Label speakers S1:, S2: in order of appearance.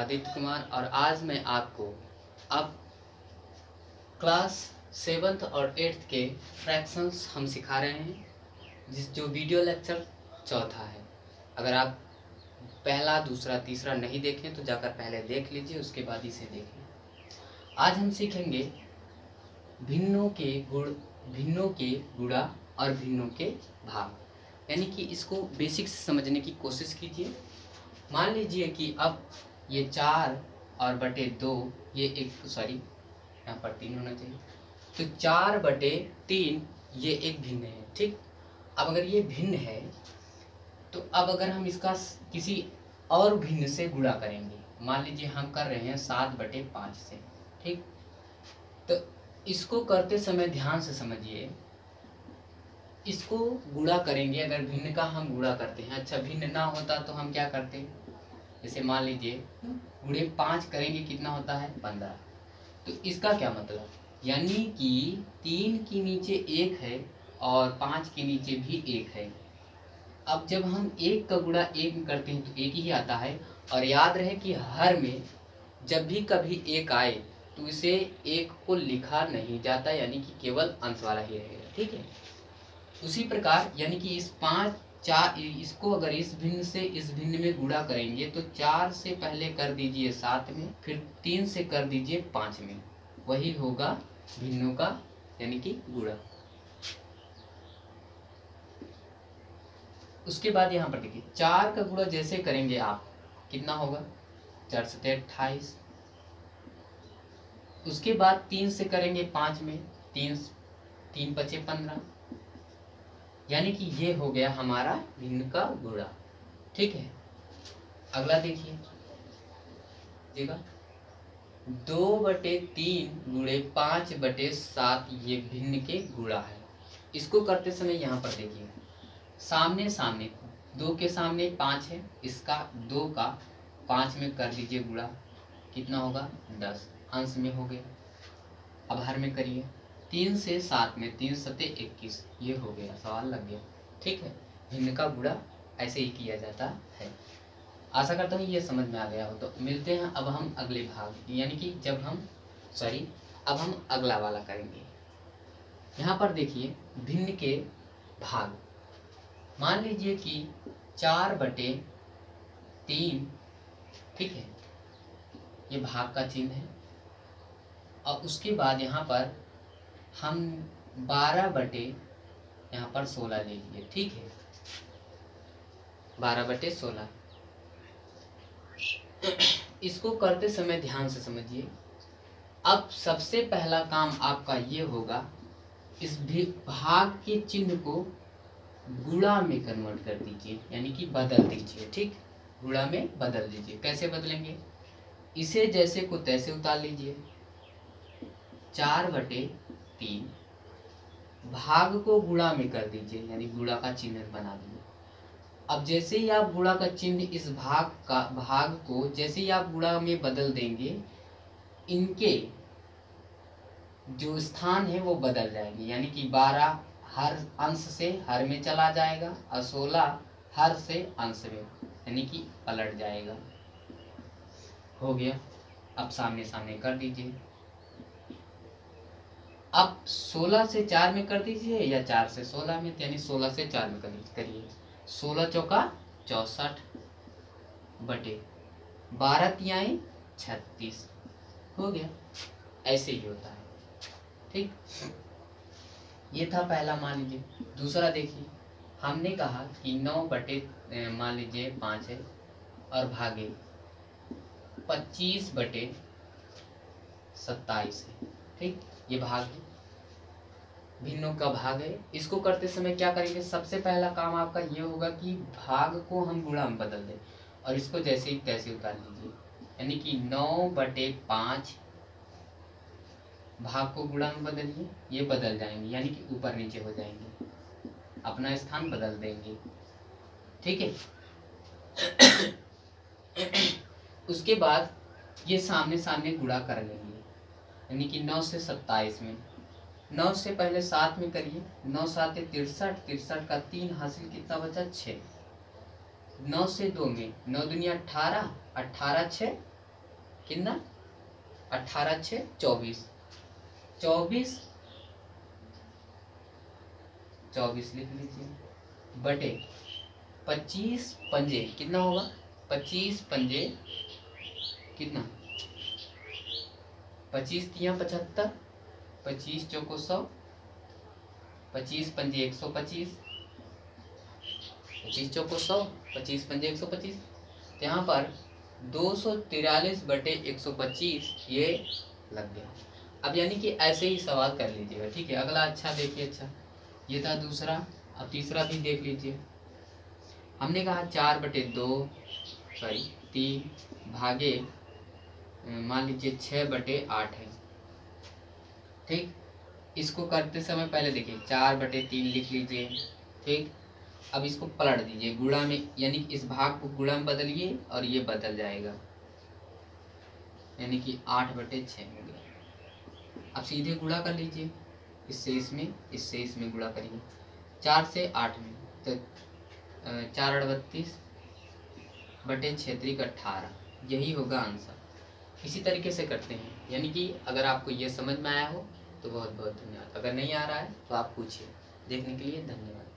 S1: आदित्य कुमार और आज मैं आपको अब क्लास 7th और 8th के फ्रैक्शंस हम सिखा रहे हैं, जो वीडियो लेक्चर चौथा है। अगर आप पहला, दूसरा, तीसरा नहीं देखें तो जाकर पहले देख लीजिए, उसके बाद इसे देखें। आज हम सीखेंगे भिन्नों के गुण, भिन्नों के गुणा और भिन्नों के भाग, यानी कि इसको बेसिक से समझने की कोशिश कीजिए। मान लीजिए कि अब ये 4 और बटे 2, ये एक, सॉरी यहाँ पर 3 होना चाहिए, तो 4/3 ये एक भिन्न है। ठीक, अब अगर ये भिन्न है तो अब अगर हम इसका किसी और भिन्न से गुणा करेंगे, मान लीजिए हम कर रहे हैं 7/5 से। ठीक, तो इसको करते समय ध्यान से समझिए, इसको गुणा करेंगे। अगर भिन्न का हम गुणा करते हैं, अच्छा भिन्न ना होता तो हम क्या करते, जैसे मान लीजिए गुणे 5 करेंगे, कितना होता है 15। तो इसका क्या मतलब, यानी कि 3 के नीचे 1 है और 5 के नीचे भी 1 है। अब जब हम 1 का गुणा 1 में करते हैं तो 1 ही आता है, और याद रहे कि हर में जब भी कभी 1 आए तो इसे 1 को लिखा नहीं जाता, यानी कि केवल अंश वाला ही रहेगा। ठीक है, उसी प्रकार यानी कि इस 4 इसको अगर इस भिन्न से इस भिन्न में गुणा करेंगे तो 4 से पहले कर दीजिए 7 में, फिर 3 से कर दीजिए 5 में, वही होगा भिन्नों का यानी कि गुणा। उसके बाद यहाँ पर देखिए 4 का गुणा जैसे करेंगे आप, कितना होगा 4 से 28। उसके बाद 3 से करेंगे 5 में, 3 बचे 15, यानी कि ये हो गया हमारा भिन्न का गुणा। ठीक है, अगला देखिए, देखा 2/3 गुणे 5/7 ये भिन्न के गुणा है। इसको करते समय यहाँ पर देखिए, सामने सामने 2 के सामने 5 है, इसका 2 का 5 में कर दीजिए गुणा, कितना होगा 10, अंश में हो गया। अब हर में करिए, 3 से 7 में, 3 सते 21, ये हो गया, सवाल लग गया। ठीक है, भिन्न का गुणा ऐसे ही किया जाता है। आशा करता हूँ ये समझ में आ गया हो। तो मिलते हैं अब हम अगले भाग, यानी कि जब हम अब हम अगला वाला करेंगे। यहाँ पर देखिए भिन्न के भाग, मान लीजिए कि 4/3, ठीक है, ये भाग का चिन्ह है। और उसके बाद यहाँ पर हम 12/16 ले लीजिए। ठीक है, 12/16। इसको करते समय ध्यान से समझिए। अब सबसे पहला काम आपका ये होगा, इस भाग के चिन्ह को गुणा में कन्वर्ट कर दीजिए, यानी कि बदल दीजिए। ठीक, गुणा में बदल दीजिए। कैसे बदलेंगे, इसे जैसे को तैसे उतार लीजिए। 4/3 भाग को गुणा में कर दीजिए, यानी गुणा का चिन्ह बना दीजिए। अब जैसे ही आप गुणा का चिन्ह इस भाग को जैसे ही आप गुणा में बदल देंगे, इनके जो स्थान है वो बदल जाएंगे, यानी कि 12 हर अंश से हर में चला जाएगा और 16 हर से अंश में, यानी कि पलट जाएगा। हो गया, अब सामने सामने कर दीजिए। अब 16 से 4 में कर दीजिए या 4 से 16 में, यानी 16 से 4 में करिए। 16 चौका 64 बटे 12 तिहाई 36, हो गया। ऐसे ही होता है। ठीक, ये था पहला। मान लीजिए दूसरा देखिए, हमने कहा कि 9/मान लीजिए 5 है और भागे 25/27 है। ठीक, ये भाग है, भिन्नों का भाग है। इसको करते समय क्या करेंगे, सबसे पहला काम आपका ये होगा कि भाग को हम गुणा में बदल दें, और इसको जैसे ही तैसे उतार लीजिए, यानी कि 9/5 भाग को गुणा में बदलिए, ये बदल जाएंगे, यानी कि ऊपर नीचे हो जाएंगे, अपना स्थान बदल देंगे। ठीक है, उसके बाद ये सामने सामने गुणा कर लेंगे, यानी कि 9 से 27 में, 9 से पहले 7 में करिए, 9 7 63, 63 का 3 हासिल, कितना बचा 6। 9 से 2 में, 9 दूनी 18, 18 6 कितना 18 6 24, 24 लिख लीजिए बटे 25 पंजे कितना होगा 25 पंजे कितना 25 तिया 75, 25 चौको 100, 25 पंजे 125, 25 चौको 100, 25 पंजे 125। यहाँ पर 243 बटे 125 ये लग गया। अब यानी कि ऐसे ही सवाल कर लीजिएगा, ठीक है। अगला अच्छा देखिए, अच्छा ये था दूसरा। अब तीसरा भी देख लीजिए। हमने कहा 3 भागे मान लीजिए 6 बटे 8 है, ठीक। इसको करते समय पहले देखिए 4/3 लिख लीजिए, ठीक। अब इसको पलट दीजिए गुणा में, यानी इस भाग को गुणा में बदलिए और ये बदल जाएगा, यानी कि 8/6 हो गया। अब सीधे गुणा कर लीजिए, इससे इसमें गुणा करिए 4 से 8 में, तो 4 38 बटे 6 18, यही होगा आंसर। इसी तरीके से करते हैं। यानी कि अगर आपको ये समझ में आया हो तो बहुत बहुत धन्यवाद। अगर नहीं आ रहा है तो आप पूछिए। देखने के लिए धन्यवाद।